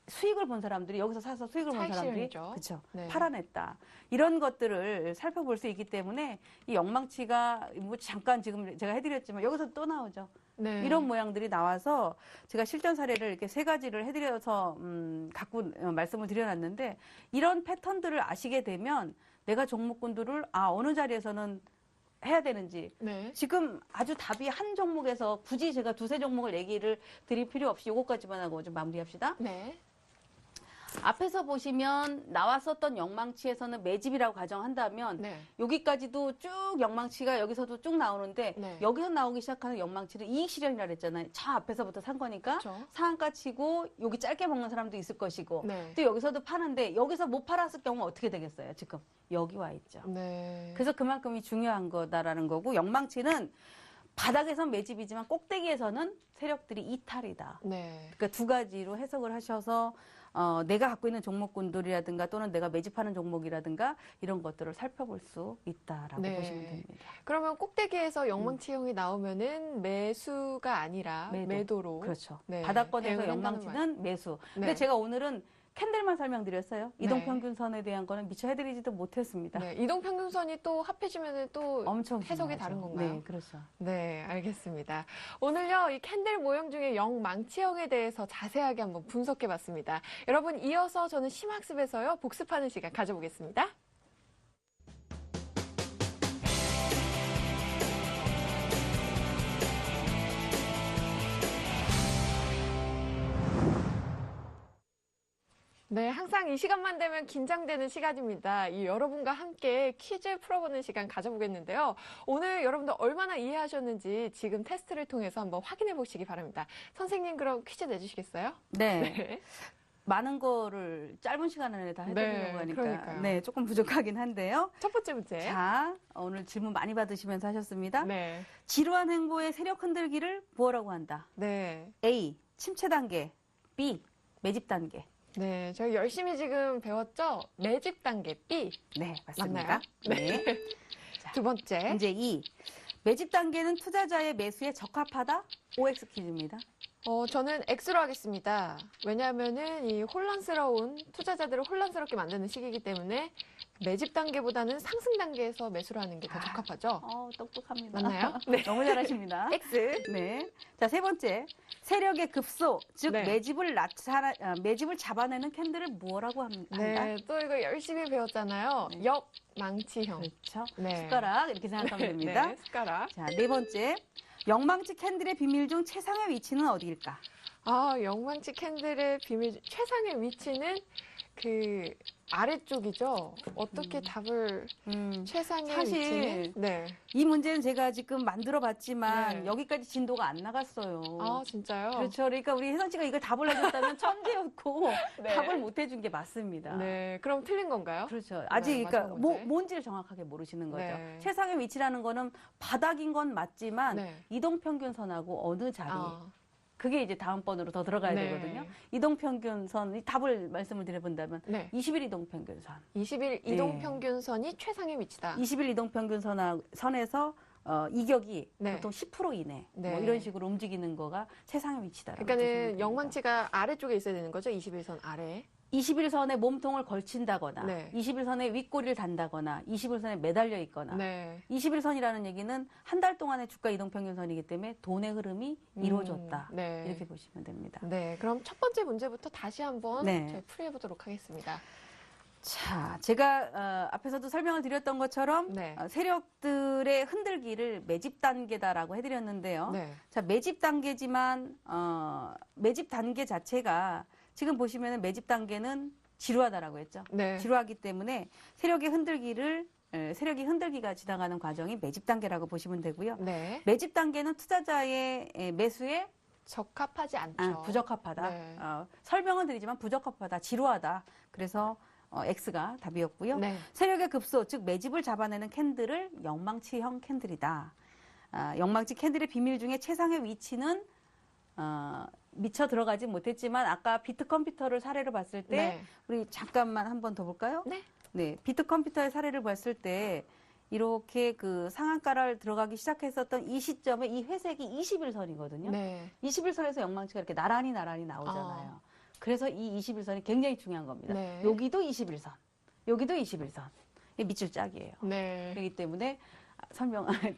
수익을 본 사람들이 여기서 사서 수익을 본 차익 사람들이 실현이죠. 그렇죠. 네. 팔아냈다. 이런 것들을 살펴볼 수 있기 때문에 이 영망치가 뭐 잠깐 지금 제가 해드렸지만 여기서 또 나오죠. 네. 이런 모양들이 나와서 제가 실전 사례를 이렇게 3가지를 해드려서 갖고 말씀을 드려놨는데 이런 패턴들을 아시게 되면 내가 종목군들을 어느 자리에서는 해야 되는지 네. 지금 아주 답이 한 종목에서 굳이 제가 2-3 종목을 얘기를 드릴 필요 없이 요거까지만 하고 좀 마무리합시다. 네. 앞에서 보시면 나왔었던 영망치에서는 매집이라고 가정한다면 네. 여기까지도 쭉 영망치가 여기서도 쭉 나오는데 네. 여기서 나오기 시작하는 영망치는 이익 실현이라 그랬잖아요. 차 앞에서부터 산 거니까 그렇죠. 상한가 치고 여기 짧게 먹는 사람도 있을 것이고 네. 또 여기서도 파는데 여기서 못 팔았을 경우 어떻게 되겠어요? 지금 여기 와 있죠. 네. 그래서 그만큼이 중요한 거다라는 거고 영망치는 바닥에선 매집이지만 꼭대기에서는 세력들이 이탈이다. 네. 그러니까 2가지로 해석을 하셔서 내가 갖고 있는 종목군들이라든가 또는 내가 매집하는 종목이라든가 이런 것들을 살펴볼 수 있다라고 네. 보시면 됩니다. 그러면 꼭대기에서 영망치형이 나오면은 매수가 아니라 매도. 매도로. 그렇죠. 네. 바닥권에서 대응을 영망치는 매수. 근데 네. 제가 오늘은 캔들만 설명드렸어요. 이동평균선에 대한 거는 미처 해드리지도 못했습니다. 네, 이동평균선이 또 합해지면 또 엄청 해석이 중요하죠. 다른 건가요? 네, 그렇죠. 네, 알겠습니다. 오늘요, 이 캔들 모형 중에 영망치형에 대해서 자세하게 한번 분석해 봤습니다. 여러분, 이어서 저는 심학습에서요, 복습하는 시간 가져보겠습니다. 네, 항상 이 시간만 되면 긴장되는 시간입니다. 이 여러분과 함께 퀴즈 풀어보는 시간 가져보겠는데요. 오늘 여러분들 얼마나 이해하셨는지 지금 테스트를 통해서 한번 확인해 보시기 바랍니다. 선생님, 그럼 퀴즈 내주시겠어요? 네. 많은 거를 짧은 시간 안에 다 해드리려고 하니까 그러니까요. 네, 조금 부족하긴 한데요. 첫 번째 문제. 자, 오늘 질문 많이 받으시면서 하셨습니다. 네. 지루한 행보의 세력 흔들기를 뭐라고 한다? 네. A. 침체 단계. B. 매집 단계. 네. 저희 열심히 지금 배웠죠? 매집 단계 B. 네, 맞습니다. 맞나요? 네. 두 번째. 문제 2. 매집 단계는 투자자의 매수에 적합하다? OX 퀴즈입니다. 저는 X로 하겠습니다. 왜냐하면은 이 혼란스러운 투자자들을 혼란스럽게 만드는 시기이기 때문에 매집 단계보다는 상승 단계에서 매수를 하는 게 더 적합하죠. 똑똑합니다. 맞나요? 네. 너무 잘하십니다. X. 네. 자, 세 번째. 세력의 급소, 즉 네. 매집을 잡아내는 캔들을 뭐라고 한다? 네. 또 이거 열심히 배웠잖아요. 네. 역망치형. 그렇죠. 네. 숟가락 이렇게 생각하면 됩니다. 네. 숟가락. 자, 네 번째. 영망치 캔들의 비밀 중 최상의 위치는 어디일까? 영망치 캔들의 비밀, 최상의 위치는 그 아래쪽이죠. 어떻게 답을 최상의 사실 위치는? 네. 이 문제는 제가 지금 만들어 봤지만 네. 여기까지 진도가 안 나갔어요. 진짜요? 그렇죠. 그러니까 우리 혜선 씨가 이걸 답을 해줬다면 천재였고 네. 답을 못 해준 게 맞습니다. 네. 그럼 틀린 건가요? 그렇죠. 아직 네, 그러니까 마지막 문제. 뭔지를 정확하게 모르시는 거죠. 네. 최상의 위치라는 거는 바닥인 건 맞지만 네. 이동평균선하고 어느 자리 아, 그게 이제 다음 번으로 더 들어가야 네. 되거든요. 이동평균선 답을 말씀을 드려본다면 네. 20일 이동평균선. 20일 이동평균선이 최상의 위치다. 20일 이동평균선에서 이격이 네. 보통 10% 이내 네. 뭐 이런 식으로 움직이는 거가 최상의 위치다. 그러니까는 영망치가 아래쪽에 있어야 되는 거죠? 21선 아래. 21선에 몸통을 걸친다거나 네. 21선에 윗꼬리를 단다거나 21선에 매달려 있거나 네. 21선이라는 얘기는 한 달 동안의 주가 이동평균선이기 때문에 돈의 흐름이 이루어졌다. 네. 이렇게 보시면 됩니다. 네. 그럼 첫 번째 문제부터 다시 한번 네. 저희 풀이해 보도록 하겠습니다. 자, 제가 앞에서도 설명을 드렸던 것처럼 네. 세력들의 흔들기를 매집 단계다라고 해드렸는데요. 네. 자, 매집 단계지만 매집 단계 자체가 지금 보시면은 매집 단계는 지루하다라고 했죠. 네. 지루하기 때문에 세력이 흔들기가 지나가는 과정이 매집 단계라고 보시면 되고요. 네. 매집 단계는 투자자의 매수에 적합하지 않죠. 부적합하다. 네. 설명은 드리지만 부적합하다, 지루하다. 그래서 X가 답이었고요. 네. 세력의 급소, 즉 매집을 잡아내는 캔들을 영망치형 캔들이다. 영망치 캔들의 비밀 중에 최상의 위치는 미처 들어가지 못했지만 아까 비트 컴퓨터를 사례로 봤을 때 네. 우리 잠깐만 한 번 더 볼까요? 네. 네, 비트 컴퓨터의 사례를 봤을 때 이렇게 그 상한가를 들어가기 시작했었던 이 시점에 이 회색이 21선이거든요. 네. 21선에서 영망치가 이렇게 나란히 나오잖아요. 그래서 이 21선이 굉장히 중요한 겁니다. 네. 여기도 21선, 여기도 21선. 이게 밑줄 짝이에요. 네. 그렇기 때문에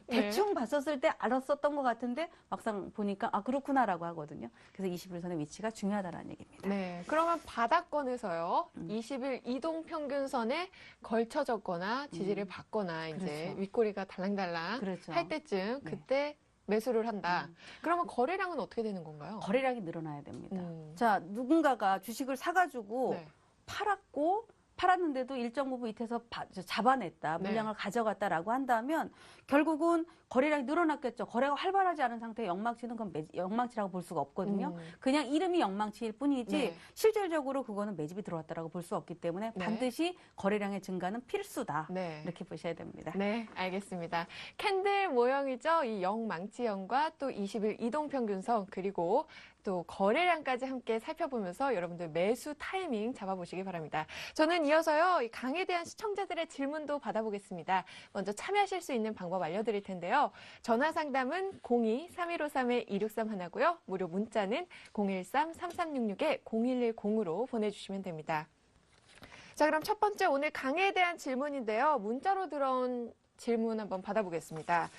대충 봤었을 때 알았었던 것 같은데 막상 보니까 그렇구나라고 하거든요. 그래서 21선의 위치가 중요하다라는 얘기입니다. 네. 그러면 바닥권에서요, 20일 이동평균선에 걸쳐졌거나 지지를 받거나 이제 그렇죠. 윗꼬리가 달랑달랑 그렇죠. 할 때쯤 네. 그때 매수를 한다. 그러면 거래량은 어떻게 되는 건가요? 거래량이 늘어나야 됩니다. 음. 자, 누군가가 주식을 사가지고 네. 팔았는데도 일정 부분 밑에서 잡아냈다, 네. 물량을 가져갔다라고 한다면 결국은 거래량이 늘어났겠죠. 거래가 활발하지 않은 상태의 영망치는 그건 영망치라고 볼 수가 없거든요. 그냥 이름이 영망치일 뿐이지 네. 실질적으로 그거는 매집이 들어왔다라고 볼 수 없기 때문에 네. 반드시 거래량의 증가는 필수다. 네. 이렇게 보셔야 됩니다. 네, 알겠습니다. 캔들 모형이죠. 이 영망치형과 또 20일 이동평균선 그리고 또 거래량까지 함께 살펴보면서 여러분들 매수 타이밍 잡아보시기 바랍니다. 저는 이어서요, 이 강에 대한 시청자들의 질문도 받아보겠습니다. 먼저 참여하실 수 있는 방법 알려드릴 텐데요. 전화 상담은 02-3153-2631 하나고요. 무료 문자는 013-3366-0110으로 보내주시면 됩니다. 자, 그럼 첫 번째 오늘 강에 대한 질문인데요. 문자로 들어온 질문 한번 받아보겠습니다.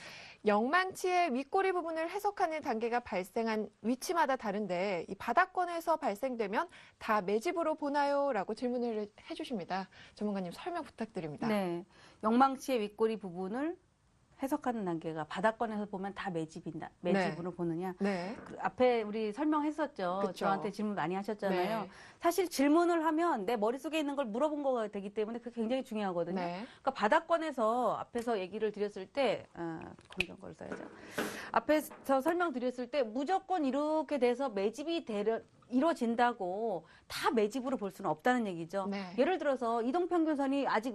영망치의 윗꼬리 부분을 해석하는 단계가 발생한 위치마다 다른데 이 바닥권에서 발생되면 다 매집으로 보나요? 라고 질문을 해주십니다. 전문가님 설명 부탁드립니다. 네, 영망치의 윗꼬리 부분을 해석하는 단계가 바닥권에서 보면 다 매집으로 보느냐. 네. 그 앞에 우리 설명했었죠. 그쵸. 저한테 질문 많이 하셨잖아요. 네. 사실 질문을 하면 내 머릿속에 있는 걸 물어본 거가 되기 때문에 그게 굉장히 중요하거든요. 네. 그러니까 바닥권에서 앞에서 얘기를 드렸을 때, 검정걸 써야죠. 앞에서 설명드렸을 때 무조건 이렇게 돼서 매집이 이루어진다고 다 매집으로 볼 수는 없다는 얘기죠. 네. 예를 들어서 이동평균선이 아직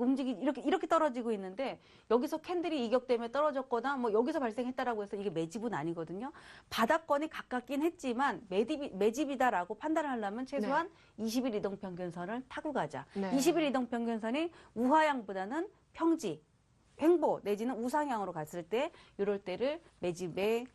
이렇게 떨어지고 있는데 여기서 캔들이 이격 때문에 떨어졌거나 뭐 여기서 발생했다라고 해서 이게 매집은 아니거든요. 바닥권이 가깝긴 했지만 매집이다라고 판단을 하려면 최소한 20일 이동평균선을 타고 가자. 네. 20일 이동평균선이 우하향보다는 평지, 횡보 내지는 우상향으로 갔을 때 이럴 때를 매집의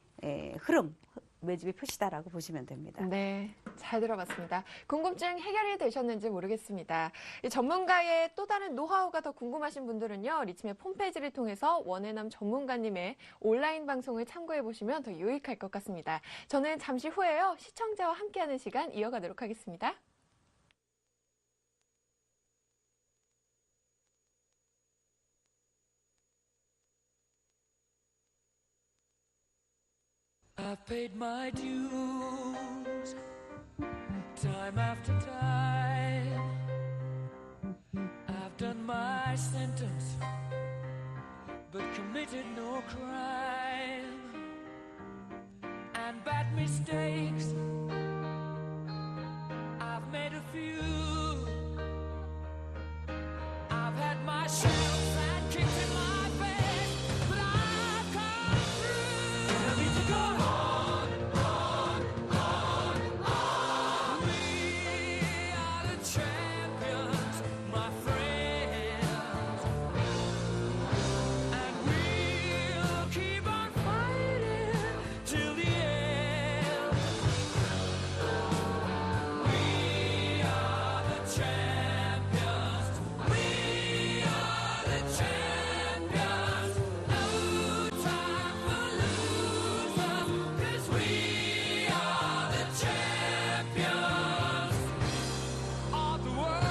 흐름, 매집의 표시다라고 보시면 됩니다. 네, 잘 들어봤습니다. 궁금증 해결이 되셨는지 모르겠습니다. 이 전문가의 또 다른 노하우가 더 궁금하신 분들은요, 리치맵 홈페이지를 통해서 원해남 전문가님의 온라인 방송을 참고해 보시면 더 유익할 것 같습니다. 저는 잠시 후에요, 시청자와 함께하는 시간 이어가도록 하겠습니다. I've paid my dues, time after time. I've done my sentence, but committed no crime. And bad mistakes, I've made a few. I've had my share of bad kicks in my face, but I've come through. I need to go on. We are the champions, my friends, and we'll keep on fighting till the end. We are the champions. We are the champions. No time for losers, 'cause we are the champions of the world.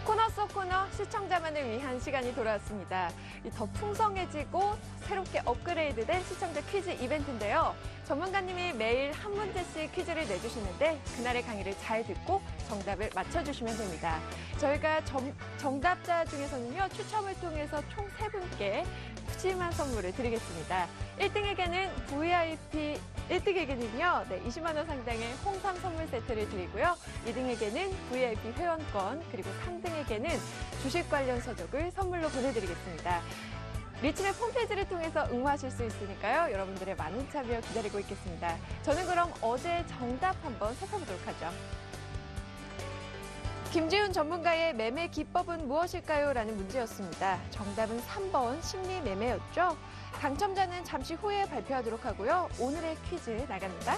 코너 속 코너 시청자만을 위한 시간이 돌아왔습니다. 더 풍성해지고 새롭게 업그레이드된 시청자 퀴즈 이벤트인데요. 전문가님이 매일 한 문제씩 퀴즈를 내주시는데 그날의 강의를 잘 듣고 정답을 맞춰주시면 됩니다. 저희가 정답자 중에서는요, 추첨을 통해서 총 3분께 푸짐한 선물을 드리겠습니다. 1등에게는 20만 원 상당의 홍삼 선물 세트를 드리고요. 2등에게는 VIP 회원권, 그리고 3등에게는 주식 관련 서적을 선물로 보내드리겠습니다. 리치맵 홈페이지를 통해서 응모하실 수 있으니까요. 여러분들의 많은 참여 기다리고 있겠습니다. 저는 그럼 어제 정답 한번 살펴보도록 하죠. 김지훈 전문가의 매매 기법은 무엇일까요? 라는 문제였습니다. 정답은 3번 심리 매매였죠. 당첨자는 잠시 후에 발표하도록 하고요. 오늘의 퀴즈 나갑니다.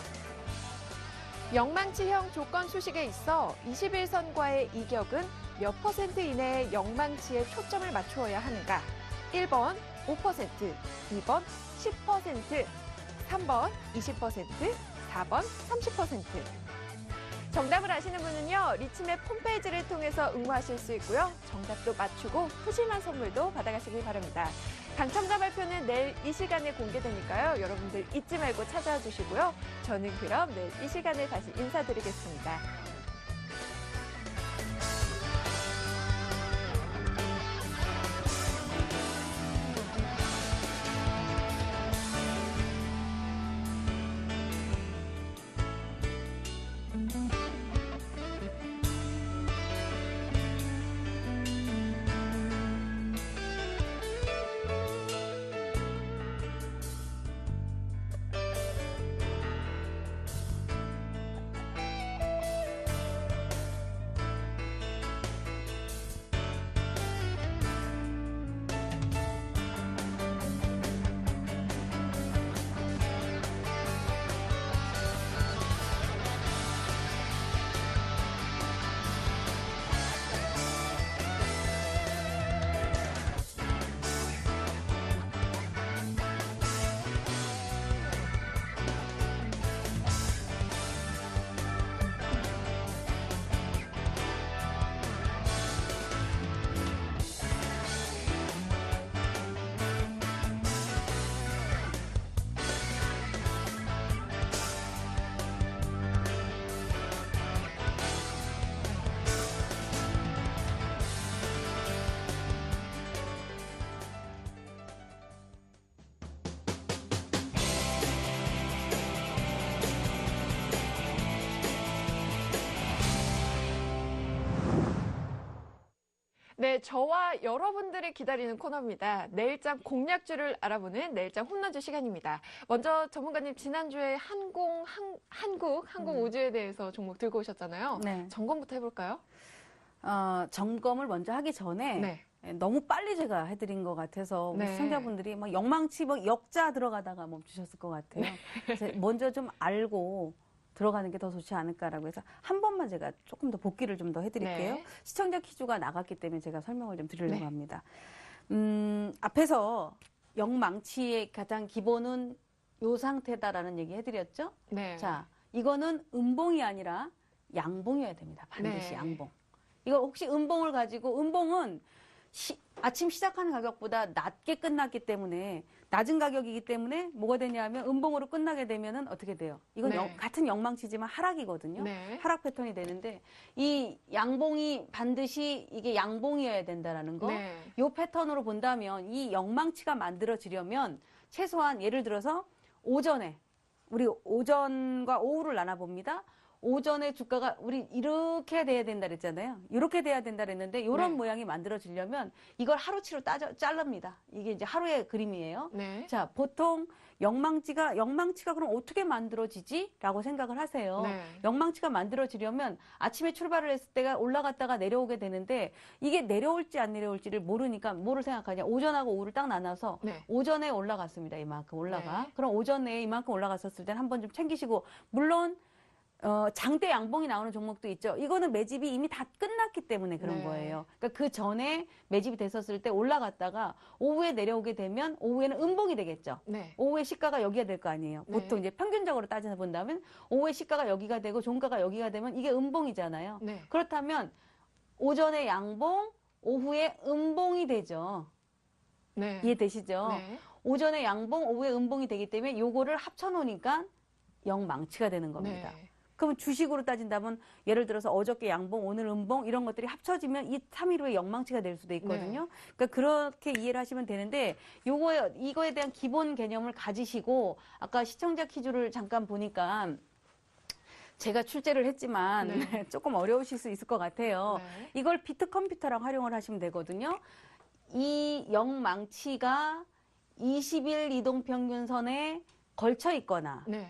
영망치형 조건 수식에 있어 21선과의 이격은 몇 % 이내의 영망치에 초점을 맞추어야 하는가? 1번 5%, 2번 10%, 3번 20%, 4번 30%. 정답을 아시는 분은요, 리치맵 홈페이지를 통해서 응모하실 수 있고요. 정답도 맞추고 푸짐한 선물도 받아가시길 바랍니다. 당첨자 발표는 내일 이 시간에 공개되니까요. 여러분들 잊지 말고 찾아와 주시고요. 저는 그럼 내일 이 시간에 다시 인사드리겠습니다. 네, 저와 여러분들이 기다리는 코너입니다. 내일장 공략주를 알아보는 내일장 홈런주 시간입니다. 먼저 전문가님 지난주에 한국 우주에 대해서 종목 들고 오셨잖아요. 네. 점검부터 해볼까요? 점검을 먼저 하기 전에 네. 너무 빨리 제가 해드린 것 같아서 우리 네. 시청자분들이 막 영망치 역자 들어가다가 멈추셨을 것 같아요. 그래서 먼저 좀 알고 들어가는 게 더 좋지 않을까라고 해서 한 번만 제가 조금 더 복기를 좀 더 해드릴게요. 네. 시청자 퀴즈가 나갔기 때문에 제가 설명을 좀 드리려고 네. 합니다. 앞에서 영망치의 가장 기본은 요 상태다라는 얘기 해드렸죠? 네. 자, 이거는 음봉이 아니라 양봉이어야 됩니다. 반드시 네. 양봉. 이거 혹시 음봉을 가지고, 음봉은 아침 시작하는 가격보다 낮게 끝났기 때문에, 낮은 가격이기 때문에 뭐가 되냐면 음봉으로 끝나게 되면은 어떻게 돼요? 이건 네. 같은 영망치지만 하락이거든요. 네. 하락 패턴이 되는데, 이 양봉이 반드시 이게 양봉이어야 된다라는 거. 네. 요 패턴으로 본다면 이 영망치가 만들어지려면 최소한 예를 들어서 오전에 우리 오전과 오후를 나눠봅니다. 오전에 주가가 우리 이렇게 돼야 된다 그랬잖아요. 이렇게 돼야 된다 그랬는데 이런 네. 모양이 만들어지려면 이걸 하루치로 자릅니다. 이게 이제 하루의 그림이에요. 네. 자, 보통 영망치가 그럼 어떻게 만들어지지? 라고 생각을 하세요. 네. 영망치가 만들어지려면 아침에 출발을 했을 때가 올라갔다가 내려오게 되는데 이게 내려올지 안 내려올지를 모르니까 뭐를 생각하냐. 오전하고 오후를 딱 나눠서 네. 오전에 올라갔습니다. 이만큼 올라가. 네. 그럼 오전에 이만큼 올라갔었을 때는 한번 좀 챙기시고 물론 장대 양봉이 나오는 종목도 있죠. 이거는 매집이 이미 다 끝났기 때문에 그런 네. 거예요. 그러니까 그 전에 매집이 됐었을 때 올라갔다가 오후에 내려오게 되면 오후에는 음봉이 되겠죠. 네. 오후에 시가가 여기가 될 거 아니에요. 네. 보통 이제 평균적으로 따져 본다면 오후에 시가가 여기가 되고 종가가 여기가 되면 이게 음봉이잖아요. 네. 그렇다면 오전에 양봉, 오후에 음봉이 되죠. 네. 이해되시죠? 네. 오전에 양봉, 오후에 음봉이 되기 때문에 요거를 합쳐놓으니까 영망치가 되는 겁니다. 네. 그러면 주식으로 따진다면 예를 들어서 어저께 양봉, 오늘 음봉 이런 것들이 합쳐지면 이 3일 후에 영망치가 될 수도 있거든요. 그러니까 그렇게 이해를 하시면 되는데 이거에 대한 기본 개념을 가지시고 아까 시청자 퀴즈를 잠깐 보니까 제가 출제를 했지만 네. 조금 어려우실 수 있을 것 같아요. 네. 이걸 비트 컴퓨터랑 활용을 하시면 되거든요. 이 영망치가 20일 이동평균선에 걸쳐 있거나 네.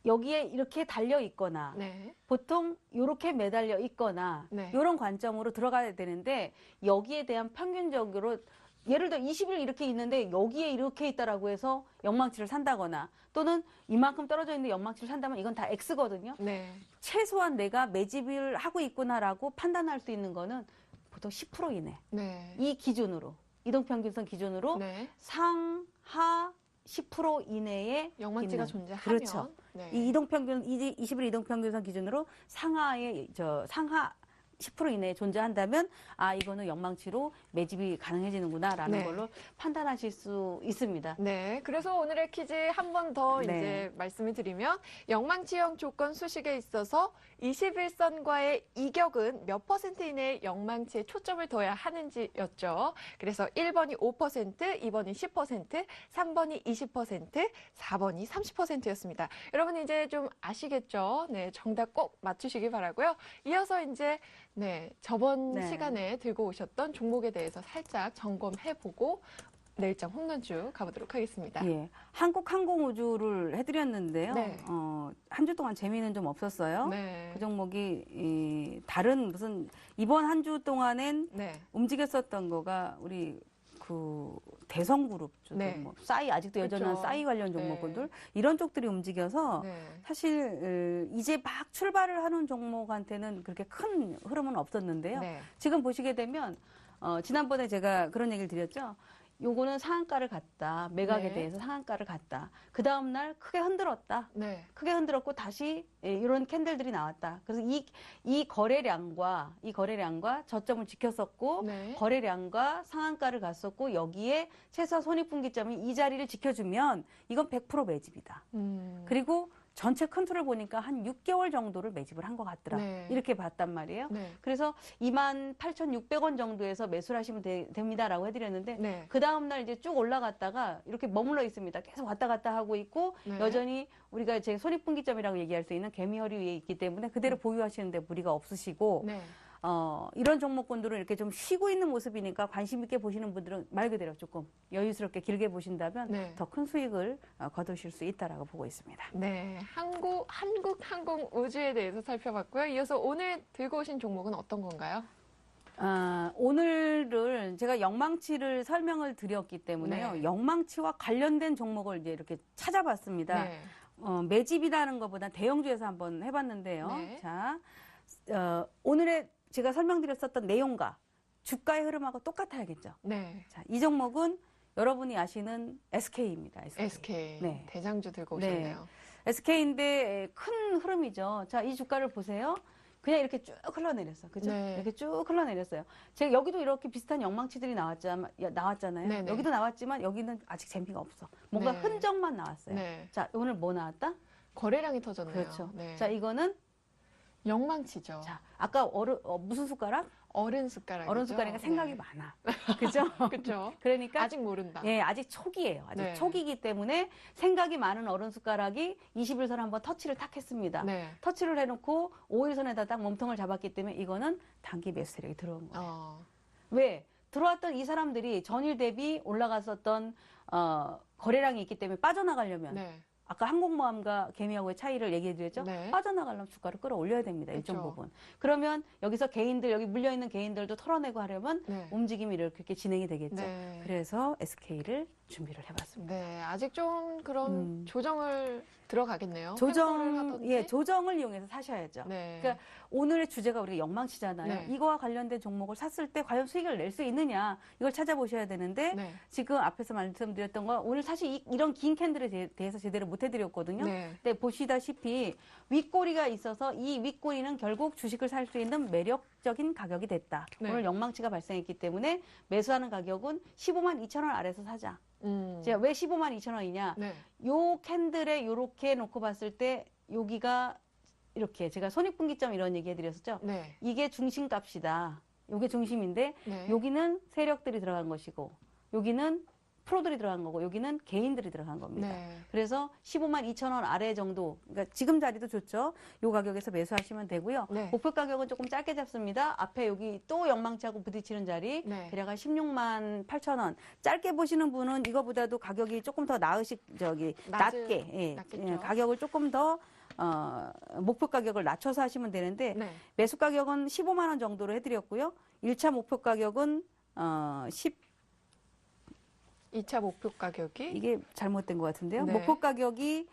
여기에 이렇게 달려 있거나 네. 보통 이렇게 매달려 있거나 네. 이런 관점으로 들어가야 되는데 여기에 대한 평균적으로 예를 들어 20일 이렇게 있는데 여기에 이렇게 있다라고 해서 영망치를 산다거나 또는 이만큼 떨어져 있는 영망치를 산다면 이건 다 X거든요. 네. 최소한 최소한 내가 매집을 하고 있구나라고 판단할 수 있는 거는 보통 10% 이내. 네. 이 기준으로 이동평균선 기준으로 네. 상하 10% 이내에 영망치가 있는. 존재하면 그렇죠. 네. 이 이동평균 20일 이동평균선 기준으로 상하 10% 이내에 존재한다면 이거는 영망치로 매집이 가능해지는구나라는 네. 걸로 판단하실 수 있습니다. 네, 그래서 오늘의 퀴즈 한 번 더 네. 이제 말씀을 드리면 영망치형 조건 수식에 있어서 21선과의 이격은 몇 퍼센트 이내에 영망치에 초점을 둬야 하는지였죠. 그래서 1번이 5%, 2번이 10%, 3번이 20%, 4번이 30%였습니다. 여러분 이제 좀 아시겠죠? 네, 정답 꼭 맞추시기 바라고요. 이어서 이제 저번 네. 시간에 들고 오셨던 종목에 대해서 살짝 점검해보고 내일장 홈런주 가보도록 하겠습니다. 예, 한국항공우주를 해드렸는데요. 네. 한 주 동안 재미는 좀 없었어요. 네. 그 종목이 다른 무슨 이번 한 주 동안엔 네. 움직였었던 거가 우리 그 대성그룹 쪽, 네. 뭐 싸이 아직도 여전한 그렇죠. 싸이 관련 종목들 이런 쪽들이 움직여서 네. 사실 이제 막 출발을 하는 종목한테는 그렇게 큰 흐름은 없었는데요. 네. 지금 보시게 되면 지난번에 제가 그런 얘기를 드렸죠. 요거는 상한가를 갔다. 매각에 네. 대해서 상한가를 갔다. 그 다음날 크게 흔들었다. 네. 크게 흔들었고 다시 이런 캔들들이 나왔다. 그래서 이 거래량과 저점을 지켰었고 네. 거래량과 상한가를 갔었고 여기에 최소 손익분기점이 이 자리를 지켜주면 이건 100% 매집이다. 그리고 전체 큰 틀을 보니까 한 6개월 정도를 매집을 한 것 같더라. 네. 이렇게 봤단 말이에요. 네. 그래서 28,600원 정도에서 매수를 하시면 됩니다라고 해드렸는데 네. 그 다음날 이제 쭉 올라갔다가 이렇게 머물러 있습니다. 계속 왔다 갔다 하고 있고 네. 여전히 우리가 제 손익분기점이라고 얘기할 수 있는 개미허리 위에 있기 때문에 그대로 보유하시는데 무리가 없으시고 네. 이런 종목군들은 이렇게 좀 쉬고 있는 모습이니까 관심 있게 보시는 분들은 말 그대로 조금 여유스럽게 길게 보신다면 네. 더 큰 수익을 거두실 수 있다라고 보고 있습니다. 네, 한국항공우주에 대해서 살펴봤고요. 이어서 오늘 들고 오신 종목은 어떤 건가요? 오늘은 제가 영망치를 설명을 드렸기 때문에요. 네. 영망치와 관련된 종목을 이제 이렇게 찾아봤습니다. 네. 매집이라는 것보다 대형주에서 한번 해봤는데요. 네. 자, 오늘의 제가 설명드렸었던 내용과 주가의 흐름하고 똑같아야겠죠. 네. 자, 이 종목은 여러분이 아시는 SK입니다. SK. 네. 대장주 들고 네. 오셨네요. SK인데 큰 흐름이죠. 자, 이 주가를 보세요. 그냥 이렇게 쭉 흘러내렸어. 그죠? 네. 이렇게 쭉 흘러내렸어요. 제가 여기도 이렇게 비슷한 영망치들이 나왔잖아요. 네네. 여기도 나왔지만 여기는 아직 재미가 없어. 뭔가 네. 흔적만 나왔어요. 네. 자, 오늘 뭐 나왔다? 거래량이 터졌네요. 그렇죠. 네. 자, 이거는 영망치죠. 자, 아까 무슨 숟가락? 어른 숟가락이죠. 어른 숟가락이니까 생각이 네. 많아. 그죠? 그렇죠. 그러니까 아직 모른다. 예, 아직 초기예요. 아직 네. 초기이기 때문에 생각이 많은 어른 숟가락이 21선 한번 터치를 탁 했습니다. 네. 터치를 해놓고 5일선에다 딱 몸통을 잡았기 때문에 이거는 단기 매수 세력이 들어온 거예요. 왜? 들어왔던 이 사람들이 전일 대비 올라갔었던 거래량이 있기 때문에 빠져나가려면 네. 아까 항공모함과 개미하고의 차이를 얘기해드렸죠. 네. 빠져나가려면 주가를 끌어올려야 됩니다. 일정 그렇죠. 부분. 그러면 여기서 개인들 여기 물려있는 개인들도 털어내고 하려면 네. 움직임이 이렇게 진행이 되겠죠. 네. 그래서 SK를 준비를 해봤습니다. 네. 아직 좀 그런 음. 조정을 들어가겠네요. 횡보를 하든지. 조정을 이용해서 사셔야죠. 네. 그러니까 오늘의 주제가 우리가 영망치잖아요. 네. 이거와 관련된 종목을 샀을 때 과연 수익을 낼 수 있느냐 이걸 찾아보셔야 되는데 네. 지금 앞에서 말씀드렸던 거 오늘 사실 이런 긴 캔들에 대해서 제대로 못 해드렸거든요. 네. 근데 보시다시피 윗꼬리가 있어서 이 윗꼬리는 결국 주식을 살 수 있는 매력적인 가격이 됐다. 네. 오늘 영망치가 발생했기 때문에 매수하는 가격은 15만 2천 원 아래서 사자. 제가 왜 15만 2천 원이냐? 네. 요 캔들에 요렇게 놓고 봤을 때 여기가 이렇게 제가 손익분기점 이런 얘기 해드렸었죠. 네. 이게 중심값이다. 요게 중심인데 네. 여기는 세력들이 들어간 것이고 여기는 프로들이 들어간 거고 여기는 개인들이 들어간 겁니다. 네. 그래서 15만 2천 원 아래 정도, 그러니까 지금 자리도 좋죠. 요 가격에서 매수하시면 되고요. 네. 목표 가격은 조금 짧게 잡습니다. 앞에 여기 또 영망치하고 부딪히는 자리, 네. 대략 한 16만 8천 원. 짧게 보시는 분은 이거보다도 가격이 조금 더 낮게, 낮겠죠. 가격을 조금 더 목표 가격을 낮춰서 하시면 되는데 네. 매수 가격은 15만 원 정도로 해드렸고요. 1차 목표 가격은 2차 목표 가격이 이게 잘못된 것 같은데요. 네. 목표 가격이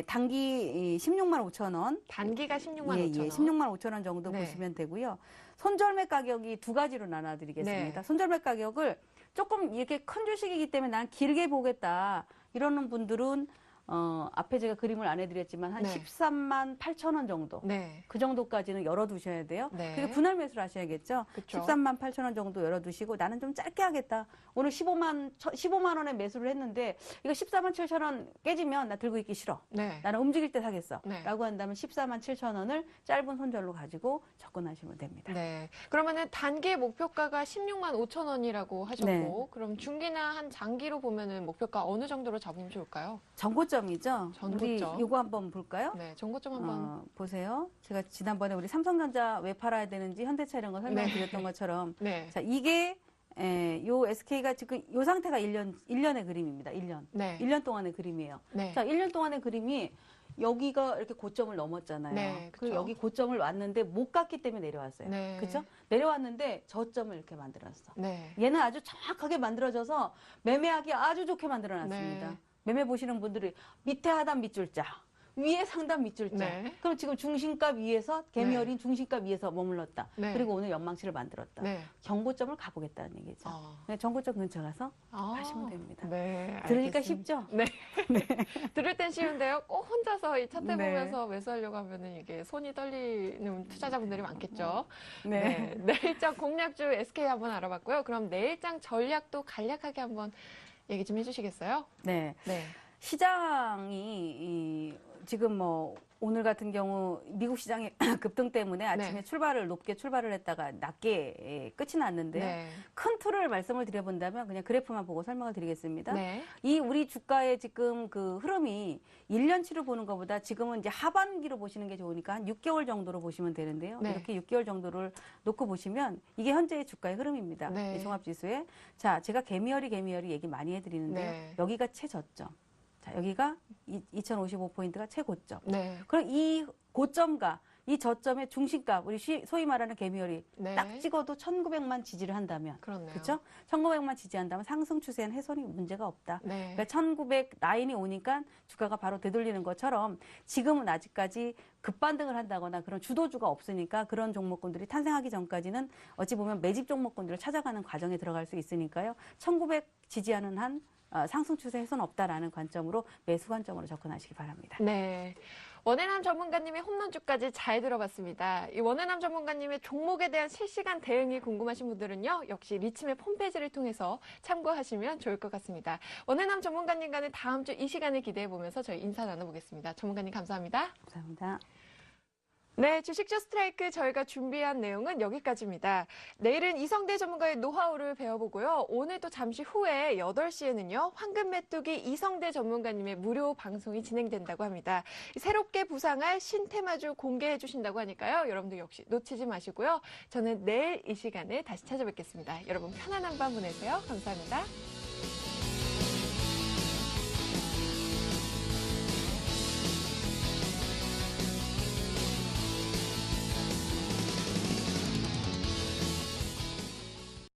단기 16만 5천 원. 단기가 16만 예, 5천 원. 16만 5천 원 정도 네. 보시면 되고요. 손절매 가격이 두 가지로 나눠드리겠습니다. 네. 손절매 가격을 조금 이렇게 큰 주식이기 때문에 난 길게 보겠다 이러는 분들은 앞에 제가 그림을 안 해드렸지만 한 네. 13만 8천 원 정도. 네. 그 정도까지는 열어두셔야 돼요. 네. 그리고 분할 매수를 하셔야겠죠. 그쵸. 13만 8천 원 정도 열어두시고 나는 좀 짧게 하겠다. 오늘 15만 원에 매수를 했는데 이거 14만 7천 원 깨지면 나 들고 있기 싫어. 네. 나는 움직일 때 사겠어. 네. 라고 한다면 14만 7천 원을 짧은 손절로 가지고 접근하시면 됩니다. 네. 그러면은 단기 목표가가 16만 5천 원이라고 하셨고, 네. 그럼 중기나 한 장기로 보면은 목표가 어느 정도로 잡으면 좋을까요? 전고점이죠. 전고점. 우리 이거 한번 볼까요? 네. 정고점 한번. 보세요. 제가 지난번에 우리 삼성전자 왜 팔아야 되는지 현대차 이런 거 설명드렸던 것처럼 네. 자, 이게 요 SK가 지금 요 상태가 1년의 그림입니다. 1년. 네. 1년 동안의 그림이에요. 네. 자, 1년 동안의 그림이 여기가 이렇게 고점을 넘었잖아요. 네, 그리고 그쵸. 여기 고점을 왔는데 못 갔기 때문에 내려왔어요. 네. 그렇죠? 내려왔는데 저점을 이렇게 만들었어. 네. 얘는 아주 정확하게 만들어져서 매매하기 아주 좋게 만들어놨습니다. 네. 매매 보시는 분들이 밑에 하단 밑줄 자, 위에 상단 밑줄 자. 네. 그럼 지금 중심값 위에서 개미어린 중심값 위에서 머물렀다. 네. 그리고 오늘 연망치를 만들었다. 네. 경고점을 가보겠다는 얘기죠. 아. 네, 경고점 근처 가서 아. 하시면 됩니다. 네. 들으니까 알겠습니다. 쉽죠? 네. 들을 땐 쉬운데요. 꼭 혼자서 이 차트 네. 보면서 매수하려고 하면은 이게 손이 떨리는 투자자분들이 많겠죠. 네. 내일장 공략주 SK 한번 알아봤고요. 그럼 내일장 전략도 간략하게 한번 얘기 좀 해주시겠어요? 네. 네. 시장이 지금 뭐 오늘 같은 경우 미국 시장의 급등 때문에 아침에 네. 높게 출발을 했다가 낮게 끝이 났는데요. 네. 큰 틀을 말씀을 드려본다면 그냥 그래프만 보고 설명을 드리겠습니다. 네. 이 우리 주가의 지금 그 흐름이 1년치로 보는 것보다 지금은 이제 하반기로 보시는 게 좋으니까 한 6개월 정도로 보시면 되는데요. 네. 이렇게 6개월 정도를 놓고 보시면 이게 현재의 주가의 흐름입니다. 네. 이 종합지수에. 자, 제가 개미허리 얘기 많이 해드리는데요. 네. 여기가 최저점. 자, 여기가 2055포인트가 최고점. 네. 그럼 이 고점과 이 저점의 중심값, 우리 소위 말하는 개미허리 네. 딱 찍어도 1900만 지지를 한다면, 그렇네요. 그렇죠? 1900만 지지한다면 상승 추세는 훼손이 문제가 없다. 네. 그러니까 1900 라인이 오니까 주가가 바로 되돌리는 것처럼 지금은 아직까지 급반등을 한다거나 그런 주도주가 없으니까 그런 종목군들이 탄생하기 전까지는 어찌 보면 매집 종목군들을 찾아가는 과정에 들어갈 수 있으니까요. 1900 지지하는 한 상승 추세 훼손 없다라는 관점으로 매수 관점으로 접근하시기 바랍니다. 네. 원해남 전문가님의 홈런주까지 잘 들어봤습니다. 이 원해남 전문가님의 종목에 대한 실시간 대응이 궁금하신 분들은요, 역시 리치맵 홈페이지를 통해서 참고하시면 좋을 것 같습니다. 원해남 전문가님과는 다음 주 이 시간을 기대해 보면서 저희 인사 나눠보겠습니다. 전문가님 감사합니다. 감사합니다. 네, 주식주 스트라이크 저희가 준비한 내용은 여기까지입니다. 내일은 이성대 전문가의 노하우를 배워보고요. 오늘도 잠시 후에 8시에는요. 황금 메뚜기 이성대 전문가님의 무료 방송이 진행된다고 합니다. 새롭게 부상할 신테마주 공개해 주신다고 하니까요. 여러분들 역시 놓치지 마시고요. 저는 내일 이 시간에 다시 찾아뵙겠습니다. 여러분 편안한 밤 보내세요. 감사합니다.